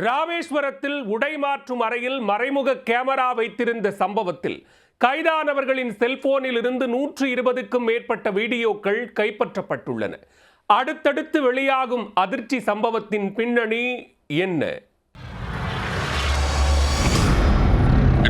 ராமேஸ்வரத்தில் உடை மாற்றும் அறையில் மறைமுக கேமரா வைத்திருந்த சம்பவத்தில் கைதானவர்களின் செல்போனில் இருந்து 120க்கும் மேற்பட்ட வீடியோக்கள் கைப்பற்றப்பட்டுள்ளன. அடுத்தடுத்து வெளியாகும் அதிர்ச்சி சம்பவத்தின் பின்னணி என்ன?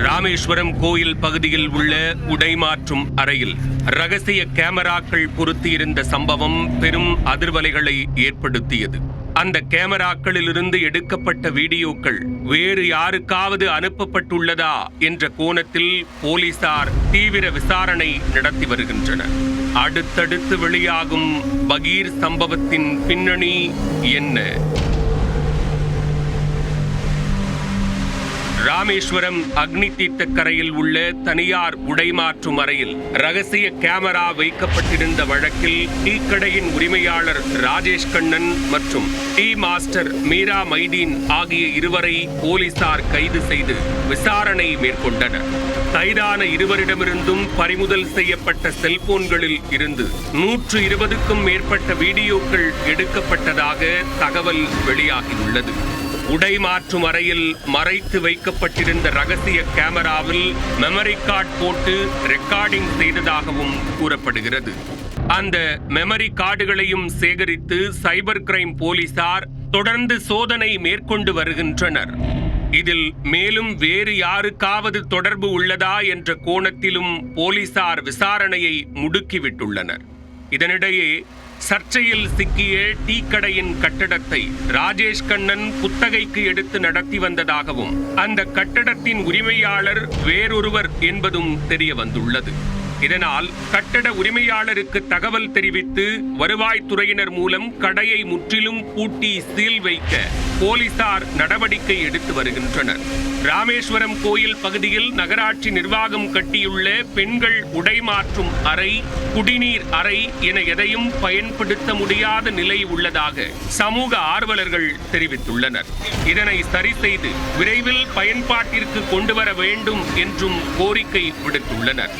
ராமேஸ்வரம் கோயில் பகுதியில் உள்ள உடை மாற்றும் அறையில் ரகசிய கேமராக்கள் பொருத்தியிருந்த சம்பவம் பெரும் அதிர்வலைகளை ஏற்படுத்தியது. அந்த கேமராக்களிலிருந்து எடுக்கப்பட்ட வீடியோக்கள் வேறு யாருக்காவது அனுப்பப்பட்டுள்ளதா என்ற கோணத்தில் போலீசார் தீவிர விசாரணை நடத்தி வருகின்றனர். அடுத்தடுத்து வெளியாகும் பகீர் சம்பவத்தின் பின்னணி என்ன? ராமேஸ்வரம் அக்னி தீர்த்தக்கரையில் உள்ள தனியார் உடைமாற்றும் அறையில் ரகசிய கேமரா வைக்கப்பட்டிருந்த வழக்கில் டீ கடையின் உரிமையாளர் ராஜேஷ் கண்ணன் மற்றும் டீ மாஸ்டர் மீரா மைதீன் ஆகிய இருவரை போலீசார் கைது செய்து விசாரணை மேற்கொண்டனர். கைதான இருவரிடமிருந்தும் பறிமுதல் செய்யப்பட்ட செல்போன்களில் இருந்து 120க்கும் மேற்பட்ட வீடியோக்கள் எடுக்கப்பட்டதாக தகவல் வெளியாகியுள்ளது. உடை மாற்றும் அறையில் மறைத்து வைக்கப்பட்டிருந்த ரகசிய கேமராவில் மெமரி கார்டு போட்டு ரெக்கார்டிங் செய்ததாகவும் கூறப்படுகிறது. அந்த மெமரி கார்டுகளையும் சேகரித்து சைபர் கிரைம் போலீசார் தொடர்ந்து சோதனை மேற்கொண்டு வருகின்றனர். இதில் மேலும் வேறு யாருக்காவது தொடர்பு உள்ளதா என்ற கோணத்திலும் போலீசார் விசாரணையை முடுக்கிவிட்டுள்ளனர். இதனிடையே சர்ச்சையில் சிக்கிய டீ கடையின் கட்டடத்தை ராஜேஷ் கண்ணன் குத்தகைக்கு எடுத்து நடத்தி வந்ததாகவும் அந்த கட்டடத்தின் உரிமையாளர் வேறொருவர் என்பதும் தெரிய வந்துள்ளது. இதனால் கட்டட உரிமையாளருக்கு தகவல் தெரிவித்து வருவாய்த்துறையினர் மூலம் கடையை முற்றிலும் பூட்டி சீல் வைக்க போலீசார் நடவடிக்கை எடுத்து வருகின்றனர். ராமேஸ்வரம் கோயில் பகுதியில் நகராட்சி நிர்வாகம் கட்டியுள்ள பெண்கள் உடை மாற்றும் அறை, குடிநீர் அறை என எதையும் பயன்படுத்த முடியாத நிலை உள்ளதாக சமூக ஆர்வலர்கள் தெரிவித்துள்ளனர். இதனை சரி செய்து விரைவில் பயன்பாட்டிற்கு கொண்டு வர வேண்டும் என்றும் கோரிக்கை விடுத்துள்ளனர்.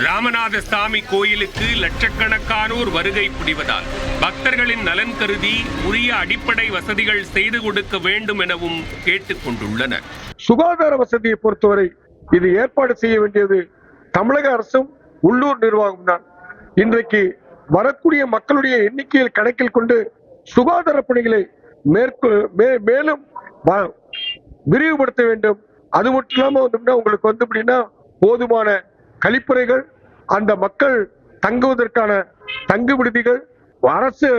ராமநாத சாமி கோயிலுக்கு லட்சக்கணக்கானோர் வருகை புரிவதால் பக்தர்களின் நலன் கருதி உரிய அடிப்படை வசதிகள் செய்து கொடுக்க வேண்டும் எனவும் கேட்டுக் கொண்டுள்ளனர். சுகாதார வசதியை பொறுத்தவரை இது ஏற்பாடு செய்ய வேண்டியது தமிழக அரசும் உள்ளூர் நிர்வாகம் தான். இன்றைக்கு வரக்கூடிய மக்களுடைய எண்ணிக்கையில் கணக்கில் கொண்டு சுகாதார பணிகளை மேலும் விரிவுபடுத்த வேண்டும். அது மட்டும் இல்லாம உங்களுக்கு அப்படின்னா போதுமான கழிப்பறைகள், அந்த மக்கள் தங்குவதற்கான தங்கு விடுதிகள், அரசு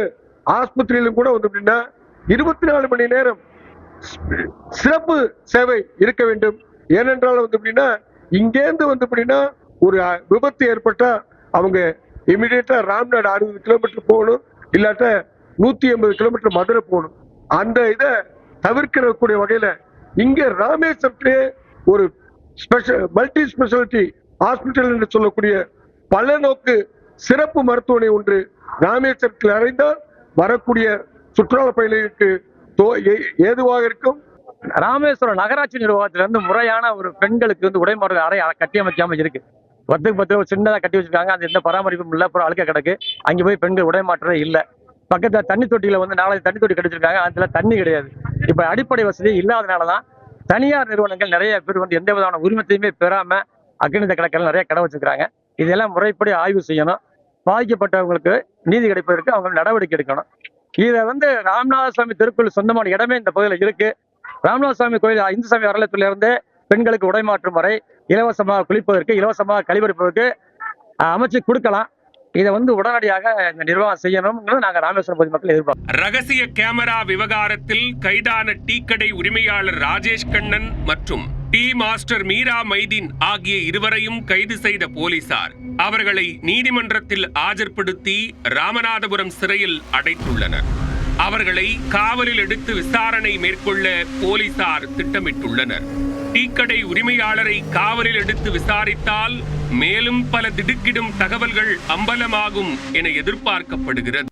ஆஸ்பத்திரியிலும் கூட அப்படின்னா 24 மணி நேரம் சிறப்பு சேவை இருக்க வேண்டும். ஏனென்றால் அப்படின்னா இங்கேருந்து அப்படின்னா ஒரு விபத்து ஏற்பட்டா அவங்க இமிடியேட்டா ராம்நாடு 60 கிலோமீட்டர் போகணும், இல்லாட்ட 180 கிலோமீட்டர் மதுரை போகணும். அந்த இதை தவிர்க்கக்கூடிய வகையில இங்க ராமேஸ்வரத்திலே ஒரு மல்டி ஸ்பெஷாலிட்டி ஹாஸ்பிட்டல் என்று சொல்லக்கூடிய பல நோக்கு சிறப்பு மருத்துவமனை ஒன்று ராமேஸ்வரத்தில் அறிந்தால் வரக்கூடிய சுற்றுலா பயணிகளுக்கு ஏதுவாக இருக்கும். ராமேஸ்வரம் நகராட்சி நிர்வாகத்திலிருந்து முறையான ஒரு பெண்களுக்கு உடைமாறு அறை கட்டியமைக்காம இருக்கு. 10 ஒரு சின்னதாக கட்டி வச்சிருக்காங்க. அது எந்த பராமரிப்பும் இல்லை, அப்புறம் அழுக்க கிடக்கு. அங்கே போய் பெண்கள் உடைமாற்றே இல்லை. பக்கத்தில் தண்ணி தொட்டியில 4 தண்ணி தொட்டி கட்டிச்சிருக்காங்க. அதுல தண்ணி கிடையாது. இப்ப அடிப்படை வசதி இல்லாதனாலதான் தனியார் நிறுவனங்கள் நிறைய பேர் எந்த விதமான உரிமத்தையுமே பெறாம அக்னித கணக்கில் நிறைய கடை வச்சிருக்காங்க. இதெல்லாம் முறைப்படி ஆய்வு செய்யணும். பாதிக்கப்பட்டவங்களுக்கு நீதி கிடைப்பதற்கு அவங்க நடவடிக்கை எடுக்கணும். இதை ராமநாத சுவாமி திருக்கோயில் சொந்தமான இடமே இந்த பகுதியில் இருக்கு. ராமநாத சுவாமி கோயில் இந்து சமய அறநிலையத்துல இருந்து பெண்களுக்கு உடைமாற்றும் வரை இலவசமாக குளிப்பதற்கு, இலவசமாக கழிவறுப்பதற்கு அமைச்சு கொடுக்கலாம். இதை உடனடியாக இந்த நிர்வாகம் செய்யணும். நாங்க ராமேஸ்வரம் பொதுமக்கள் எதிர்பார்க்கிறோம். ரகசிய கேமரா விவகாரத்தில் கைதான டீ கடை உரிமையாளர் ராஜேஷ் கண்ணன் மற்றும் டீ மாஸ்டர் மீரா மைதீன் ஆகிய இருவரையும் கைது செய்த போலீசார் அவர்களை நீதிமன்றத்தில் ஆஜர்படுத்தி ராமநாதபுரம் சிறையில் அடைத்துள்ளனர். அவர்களை காவலில் எடுத்து விசாரணை மேற்கொள்ள போலீசார் திட்டமிட்டுள்ளனர். டீக்கடை உரிமையாளரை காவலில் எடுத்து விசாரித்தால் மேலும் பல திடுக்கிடும் தகவல்கள் அம்பலமாகும் என எதிர்பார்க்கப்படுகிறது.